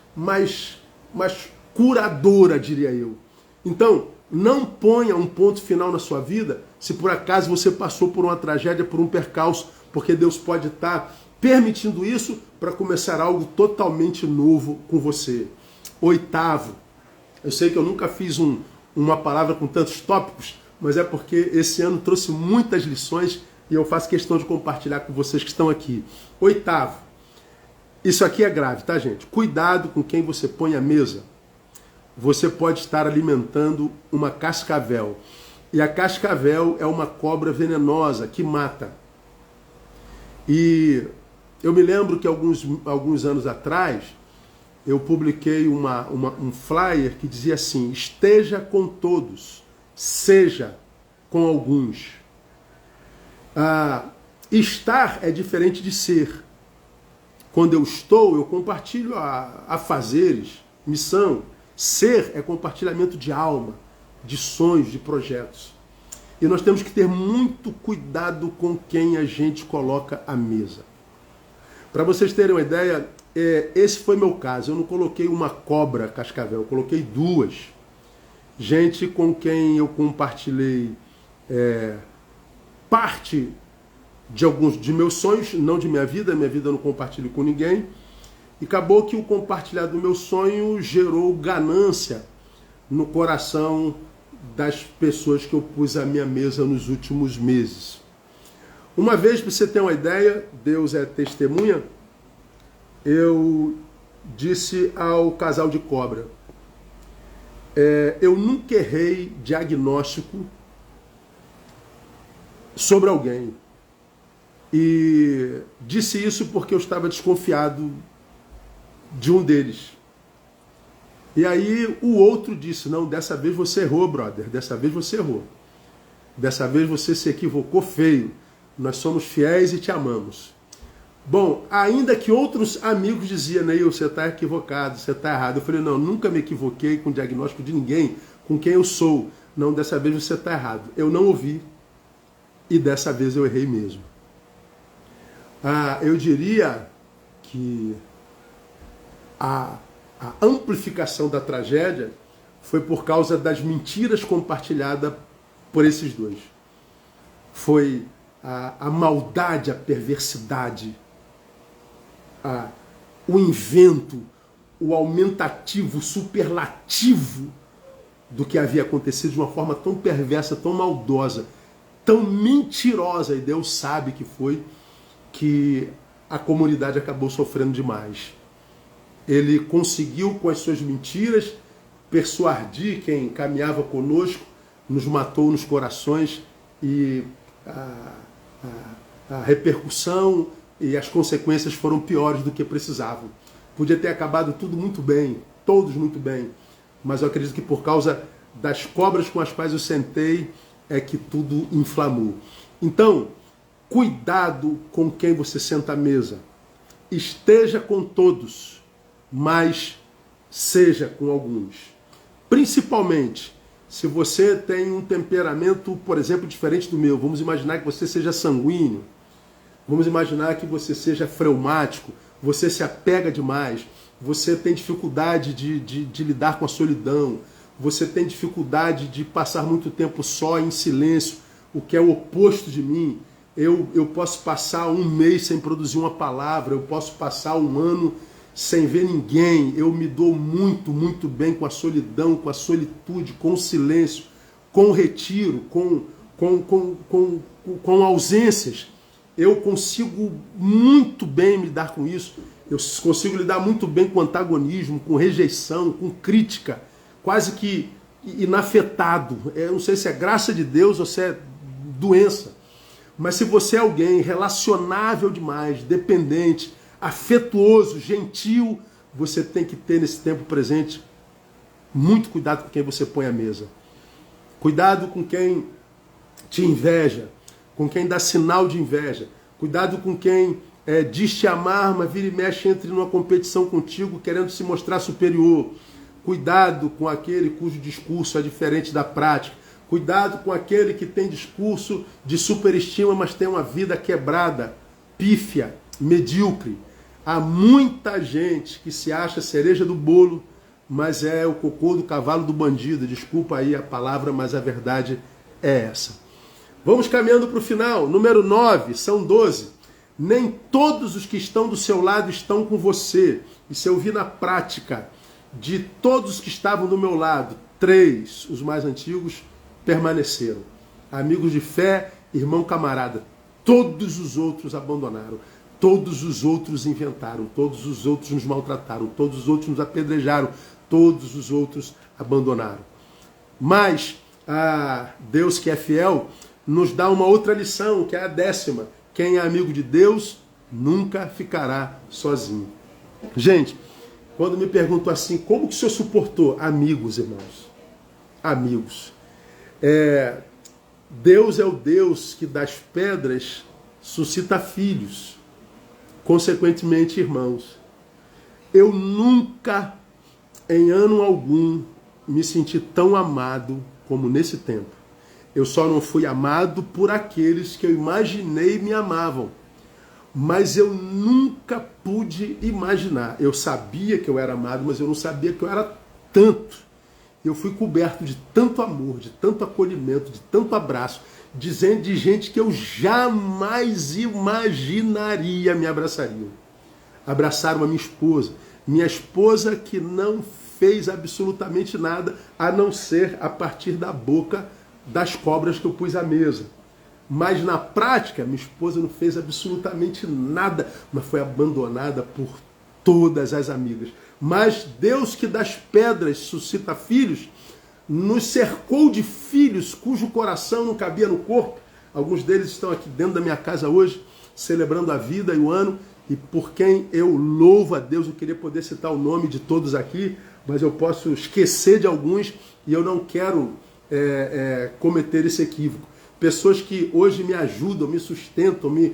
curadora, diria eu. Então, não ponha um ponto final na sua vida se por acaso você passou por uma tragédia, por um percalço, porque Deus pode estar permitindo isso para começar algo totalmente novo com você. Oitavo, eu sei que eu nunca fiz uma palavra com tantos tópicos, mas é porque esse ano trouxe muitas lições e eu faço questão de compartilhar com vocês que estão aqui. Oitavo, isso aqui é grave, tá, gente? Cuidado com quem você põe à mesa. Você pode estar alimentando uma cascavel. E a cascavel é uma cobra venenosa que mata. E eu me lembro que alguns anos atrás, eu publiquei um flyer que dizia assim, esteja com todos, seja com alguns. Estar é diferente de ser. Quando eu estou, eu compartilho afazeres, missão. Ser é compartilhamento de alma, de sonhos, de projetos. E nós temos que ter muito cuidado com quem a gente coloca à mesa. Para vocês terem uma ideia, esse foi meu caso. Eu não coloquei uma cobra cascavel, eu coloquei duas. Gente com quem eu compartilhei parte de alguns de meus sonhos, não de minha vida eu não compartilho com ninguém. E acabou que o compartilhar do meu sonho gerou ganância no coração das pessoas que eu pus à minha mesa nos últimos meses. Uma vez, para você ter uma ideia, Deus é testemunha, eu disse ao casal de cobra, eu nunca errei diagnóstico sobre alguém. E disse isso porque eu estava desconfiado de um deles. E aí o outro disse, não, dessa vez você errou, brother, dessa vez você errou. Dessa vez você se equivocou feio. Nós somos fiéis e te amamos. Bom, ainda que outros amigos diziam, Neil, você está equivocado, você está errado. Eu falei, não, nunca me equivoquei com o diagnóstico de ninguém, com quem eu sou. Não, dessa vez você está errado. Eu não ouvi e dessa vez eu errei mesmo. Eu diria que a amplificação da tragédia foi por causa das mentiras compartilhadas por esses dois. Foi a maldade, a perversidade, o invento, o aumentativo, o superlativo do que havia acontecido de uma forma tão perversa, tão maldosa, tão mentirosa, e Deus sabe que foi, que a comunidade acabou sofrendo demais. Ele conseguiu, com as suas mentiras, persuadir quem caminhava conosco, nos matou nos corações, e a repercussão e as consequências foram piores do que precisavam. Podia ter acabado tudo muito bem, todos muito bem, mas eu acredito que por causa das cobras com as quais eu sentei, é que tudo inflamou. Então, cuidado com quem você senta à mesa. Esteja com todos, mas seja com alguns. Principalmente, se você tem um temperamento, por exemplo, diferente do meu, vamos imaginar que você seja sanguíneo, vamos imaginar que você seja fleumático, você se apega demais, você tem dificuldade de lidar com a solidão, você tem dificuldade de passar muito tempo só em silêncio, o que é o oposto de mim. Eu posso passar um mês sem produzir uma palavra, eu posso passar um ano sem ver ninguém, eu me dou muito, muito bem com a solidão, com a solitude, com o silêncio, com o retiro, com ausências. Eu consigo muito bem lidar com isso, eu consigo lidar muito bem com antagonismo, com rejeição, com crítica, quase que inafetado. Eu não sei se é graça de Deus ou se é doença. Mas se você é alguém relacionável demais, dependente, afetuoso, gentil, você tem que ter nesse tempo presente muito cuidado com quem você põe à mesa. Cuidado com quem te inveja, com quem dá sinal de inveja. Cuidado com quem diz te amar, mas vira e mexe, entre numa competição contigo, querendo se mostrar superior. Cuidado com aquele cujo discurso é diferente da prática. Cuidado com aquele que tem discurso de superestima, mas tem uma vida quebrada, pífia, medíocre. Há muita gente que se acha cereja do bolo, mas é o cocô do cavalo do bandido. Desculpa aí a palavra, mas a verdade é essa. Vamos caminhando para o final. Número 9, são 12. Nem todos os que estão do seu lado estão com você. Isso eu vi na prática. De todos os que estavam do meu lado, 3, os mais antigos, permaneceram. Amigos de fé, irmão camarada. Todos os outros abandonaram. Todos os outros inventaram. Todos os outros nos maltrataram. Todos os outros nos apedrejaram. Todos os outros abandonaram. Mas Deus, que é fiel, nos dá uma outra lição, que é a 10ª. Quem é amigo de Deus nunca ficará sozinho. Gente, quando me perguntam assim, como que o senhor suportou? Amigos, irmãos. Amigos. Deus é o Deus que das pedras suscita filhos. Consequentemente, irmãos. Eu nunca, em ano algum, me senti tão amado como nesse tempo. Eu só não fui amado por aqueles que eu imaginei me amavam. Mas eu nunca pude imaginar. Eu sabia que eu era amado, mas eu não sabia que eu era tanto. Eu fui coberto de tanto amor, de tanto acolhimento, de tanto abraço, de gente que eu jamais imaginaria me abraçariam. Abraçaram a minha esposa que não fez absolutamente nada, a não ser a partir da boca das cobras que eu pus à mesa. Mas na prática, minha esposa não fez absolutamente nada, mas foi abandonada por todas as amigas. Mas Deus, que das pedras suscita filhos, nos cercou de filhos cujo coração não cabia no corpo. Alguns deles estão aqui dentro da minha casa hoje, celebrando a vida e o ano, e por quem eu louvo a Deus. Eu queria poder citar o nome de todos aqui, mas eu posso esquecer de alguns e eu não quero cometer esse equívoco. Pessoas que hoje me ajudam, me sustentam, me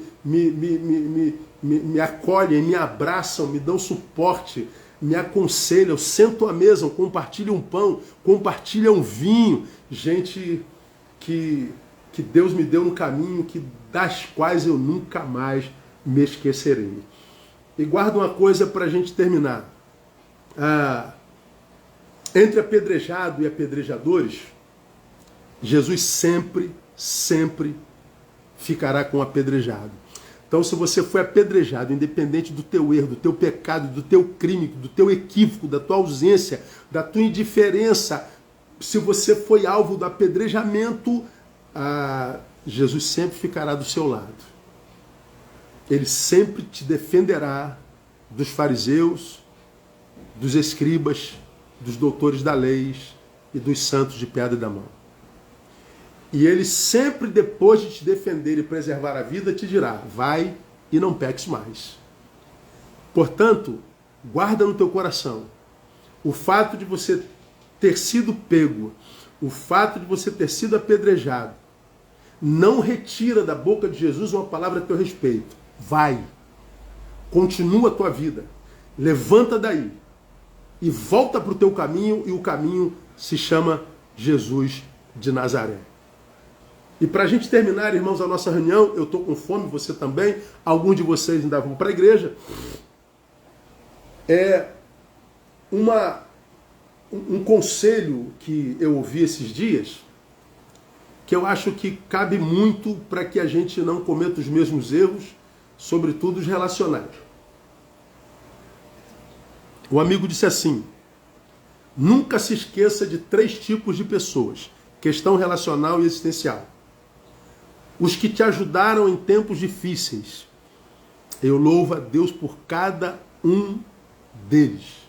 acolhem, me abraçam, me dão suporte, me aconselham, sentam à mesa, compartilham um pão, compartilham um vinho. Gente que Deus me deu no caminho, das quais eu nunca mais me esquecerei. E guarda uma coisa para a gente terminar. Entre apedrejado e apedrejadores, Jesus sempre ficará com o apedrejado. Então, se você foi apedrejado, independente do teu erro, do teu pecado, do teu crime, do teu equívoco, da tua ausência, da tua indiferença, se você foi alvo do apedrejamento, Jesus sempre ficará do seu lado. Ele sempre te defenderá dos fariseus, dos escribas, dos doutores da lei e dos santos de pedra da mão. E ele sempre, depois de te defender e preservar a vida, te dirá: vai e não peques mais. Portanto, guarda no teu coração o fato de você ter sido pego, o fato de você ter sido apedrejado, não retira da boca de Jesus uma palavra a teu respeito. Vai, continua a tua vida, levanta daí e volta para o teu caminho, e o caminho se chama Jesus de Nazaré. E para a gente terminar, irmãos, a nossa reunião, eu estou com fome, você também, alguns de vocês ainda vão para a igreja, um conselho que eu ouvi esses dias, que eu acho que cabe muito para que a gente não cometa os mesmos erros, sobretudo os relacionais. O amigo disse assim: nunca se esqueça de 3 tipos de pessoas, questão relacional e existencial. Os que te ajudaram em tempos difíceis. Eu louvo a Deus por cada um deles.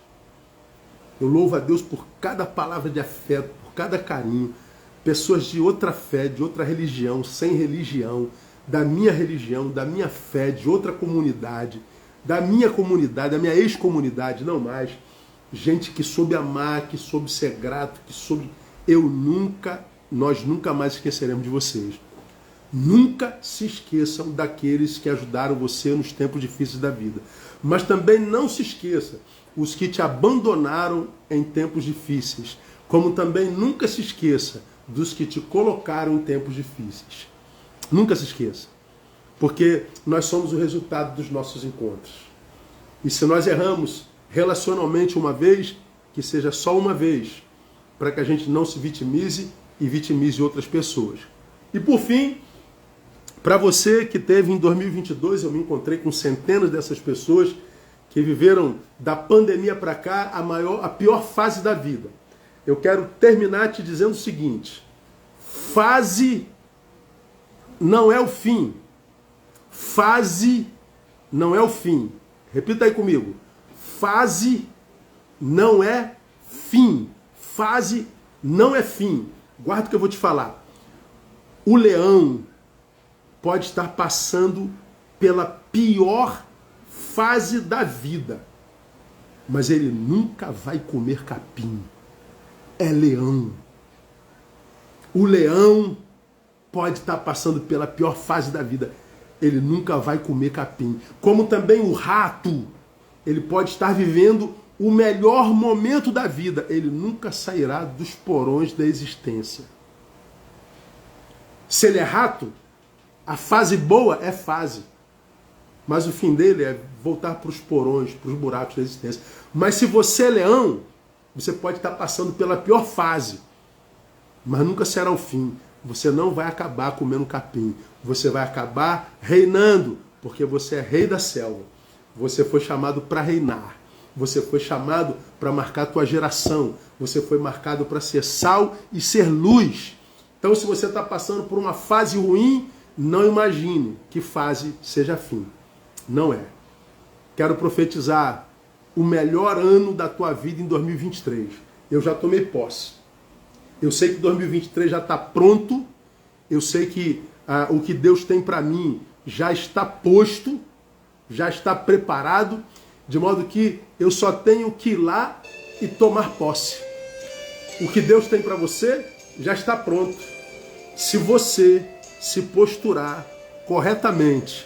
Eu louvo a Deus por cada palavra de afeto, por cada carinho. Pessoas de outra fé, de outra religião, sem religião, da minha fé, de outra comunidade, da minha ex-comunidade, não mais. Gente que soube amar, que soube ser grato, que soube... Nós nunca mais esqueceremos de vocês. Nunca se esqueçam daqueles que ajudaram você nos tempos difíceis da vida. Mas também não se esqueça os que te abandonaram em tempos difíceis. Como também nunca se esqueça dos que te colocaram em tempos difíceis. Nunca se esqueça. Porque nós somos o resultado dos nossos encontros. E se nós erramos relacionalmente uma vez, que seja só uma vez, para que a gente não se vitimize e vitimize outras pessoas. E por fim, para você que teve em 2022, eu me encontrei com centenas dessas pessoas que viveram da pandemia para cá a pior fase da vida. Eu quero terminar te dizendo o seguinte: fase não é o fim. Fase não é o fim. Repita aí comigo. Fase não é fim. Fase não é fim. Guarda o que eu vou te falar. O leão pode estar passando pela pior fase da vida, mas ele nunca vai comer capim. É leão. O leão pode estar passando pela pior fase da vida, ele nunca vai comer capim. Como também o rato, ele pode estar vivendo o melhor momento da vida, ele nunca sairá dos porões da existência. Se ele é rato, a fase boa é fase, mas o fim dele é voltar para os porões, para os buracos da existência. Mas se você é leão, você pode estar passando pela pior fase, mas nunca será o fim. Você não vai acabar comendo capim, você vai acabar reinando, porque você é rei da selva. Você foi chamado para reinar, você foi chamado para marcar a tua geração. Você foi marcado para ser sal e ser luz. Então, se você está passando por uma fase ruim, não imagine que fase seja fim. Não é. Quero profetizar o melhor ano da tua vida em 2023. Eu já tomei posse. Eu sei que 2023 já está pronto. Eu sei que o que Deus tem para mim já está posto, já está preparado, de modo que eu só tenho que ir lá e tomar posse. O que Deus tem para você já está pronto. Se você se posturar corretamente,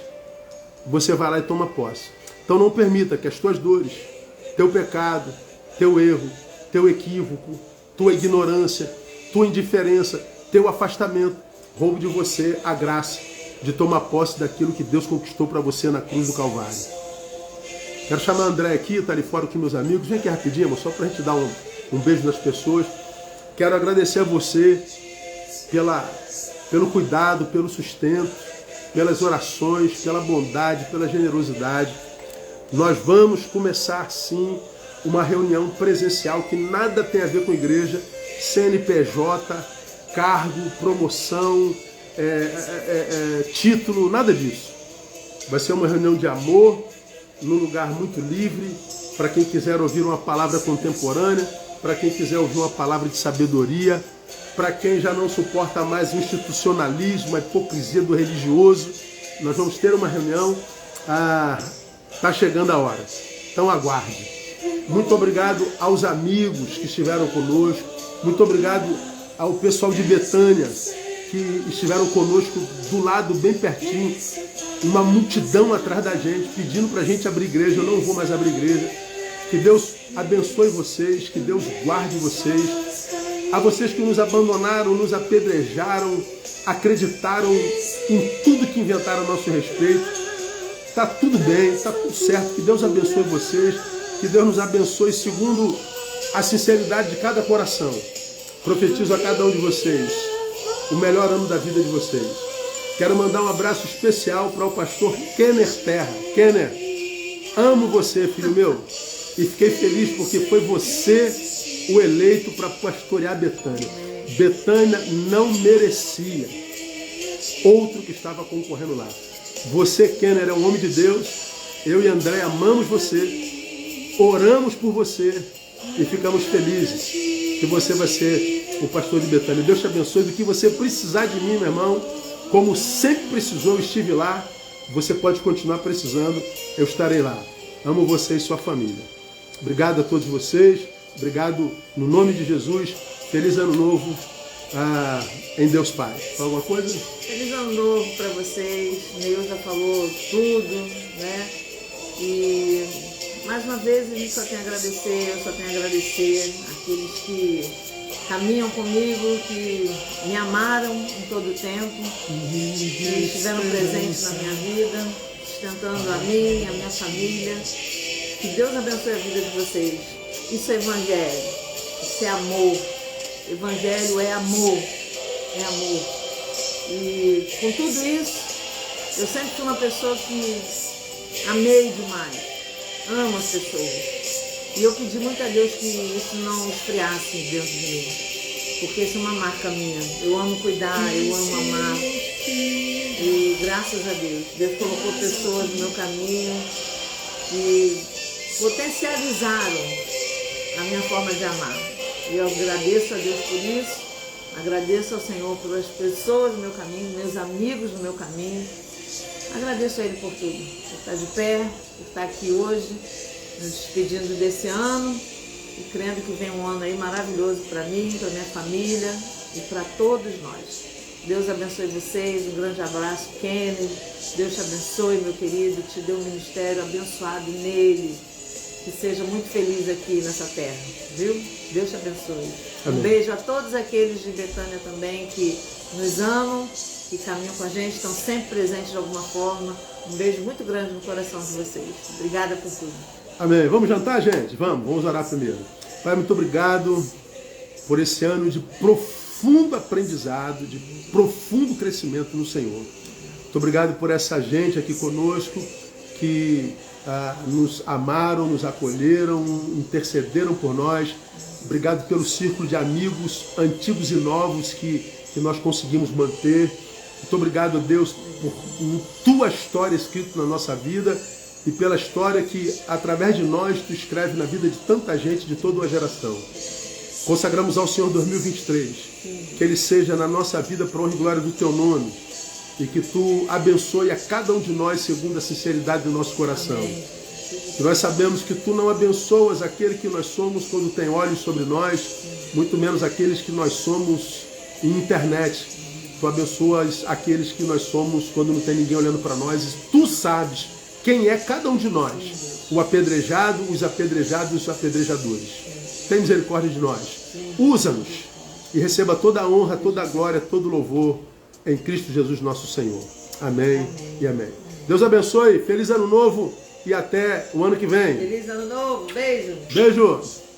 você vai lá e toma posse. Então não permita que as tuas dores, teu pecado, teu erro, teu equívoco, tua ignorância, tua indiferença, teu afastamento, roube de você a graça de tomar posse daquilo que Deus conquistou para você na cruz do Calvário. Quero chamar a André aqui, tá ali fora com meus amigos. Vem aqui rapidinho, irmão, só para a gente dar um beijo nas pessoas. Quero agradecer a você pelo cuidado, pelo sustento, pelas orações, pela bondade, pela generosidade. Nós vamos começar, sim, uma reunião presencial que nada tem a ver com igreja, CNPJ, cargo, promoção, título, nada disso. Vai ser uma reunião de amor, num lugar muito livre, para quem quiser ouvir uma palavra contemporânea, para quem quiser ouvir uma palavra de sabedoria, para quem já não suporta mais o institucionalismo, a hipocrisia do religioso. Nós vamos ter uma reunião, está chegando a hora, então aguarde. Muito obrigado aos amigos que estiveram conosco, muito obrigado ao pessoal de Betânia, que estiveram conosco do lado, bem pertinho, uma multidão atrás da gente, pedindo para a gente abrir igreja. Eu não vou mais abrir igreja. Que Deus abençoe vocês, que Deus guarde vocês. A vocês que nos abandonaram, nos apedrejaram, acreditaram em tudo que inventaram a nosso respeito. Está tudo bem, está tudo certo. Que Deus abençoe vocês, que Deus nos abençoe segundo a sinceridade de cada coração. Profetizo a cada um de vocês o melhor ano da vida de vocês. Quero mandar um abraço especial para o pastor Kenner Terra. Kenner, amo você, filho meu, e fiquei feliz porque foi você o eleito para pastorear Betânia. Betânia não merecia outro que estava concorrendo lá. Você, Kenner, é um homem de Deus. Eu e André amamos você, oramos por você e ficamos felizes que você vai ser o pastor de Betânia. Deus te abençoe. Do que você precisar de mim, meu irmão, como sempre precisou, eu estive lá. Você pode continuar precisando, eu estarei lá. Amo você e sua família. Obrigado a todos vocês. Obrigado no nome de Jesus. Feliz ano novo em Deus Pai. Fala alguma coisa? Feliz ano novo para vocês. Neil já falou tudo, né? E mais uma vez a gente só tem a agradecer, eu só tenho a agradecer àqueles que caminham comigo, que me amaram em todo o tempo, que estiveram presentes na minha vida, sustentando a mim, a minha família. Que Deus abençoe a vida de vocês. Isso é evangelho, isso é amor. Evangelho é amor, é amor. E com tudo isso, eu sempre fui uma pessoa que amei demais, amo as pessoas. E eu pedi muito a Deus que isso não esfriasse dentro de mim, porque isso é uma marca minha. Eu amo cuidar, eu amo amar. E graças a Deus, Deus colocou pessoas no meu caminho que potencializaram a minha forma de amar. E eu agradeço a Deus por isso, agradeço ao Senhor pelas pessoas no meu caminho, meus amigos no meu caminho. Agradeço a Ele por tudo, por estar de pé, por estar aqui hoje, nos despedindo desse ano e crendo que vem um ano aí maravilhoso para mim, para minha família e para todos nós. Deus abençoe vocês, um grande abraço, Kenny. Deus te abençoe, meu querido, te dê um ministério abençoado nele, que seja muito feliz aqui nessa terra, viu? Deus te abençoe. Amém. Um beijo a todos aqueles de Betânia também que nos amam, que caminham com a gente, estão sempre presentes de alguma forma. Um beijo muito grande no coração de vocês. Obrigada por tudo. Amém. Vamos jantar, gente? Vamos orar primeiro. Pai, muito obrigado por esse ano de profundo aprendizado, de profundo crescimento no Senhor. Muito obrigado por essa gente aqui conosco que nos amaram, nos acolheram, intercederam por nós. Obrigado pelo círculo de amigos antigos e novos que nós conseguimos manter. Muito obrigado, Deus, por tua história escrita na nossa vida e pela história que, através de nós, tu escreve na vida de tanta gente, de toda uma geração. Consagramos ao Senhor 2023, que Ele seja na nossa vida para a honra e glória do teu nome, e que tu abençoe a cada um de nós segundo a sinceridade do nosso coração. Amém. E nós sabemos que tu não abençoas aquele que nós somos quando tem olhos sobre nós, muito menos aqueles que nós somos em internet. Tu abençoas aqueles que nós somos quando não tem ninguém olhando para nós. E tu sabes quem é cada um de nós, o apedrejado, os apedrejados e os apedrejadores. Tem misericórdia de nós. Usa-nos e receba toda a honra, toda a glória, todo o louvor em Cristo Jesus nosso Senhor. Amém e amém. Deus abençoe, feliz ano novo e até o ano que vem. Feliz ano novo, beijo. Beijo.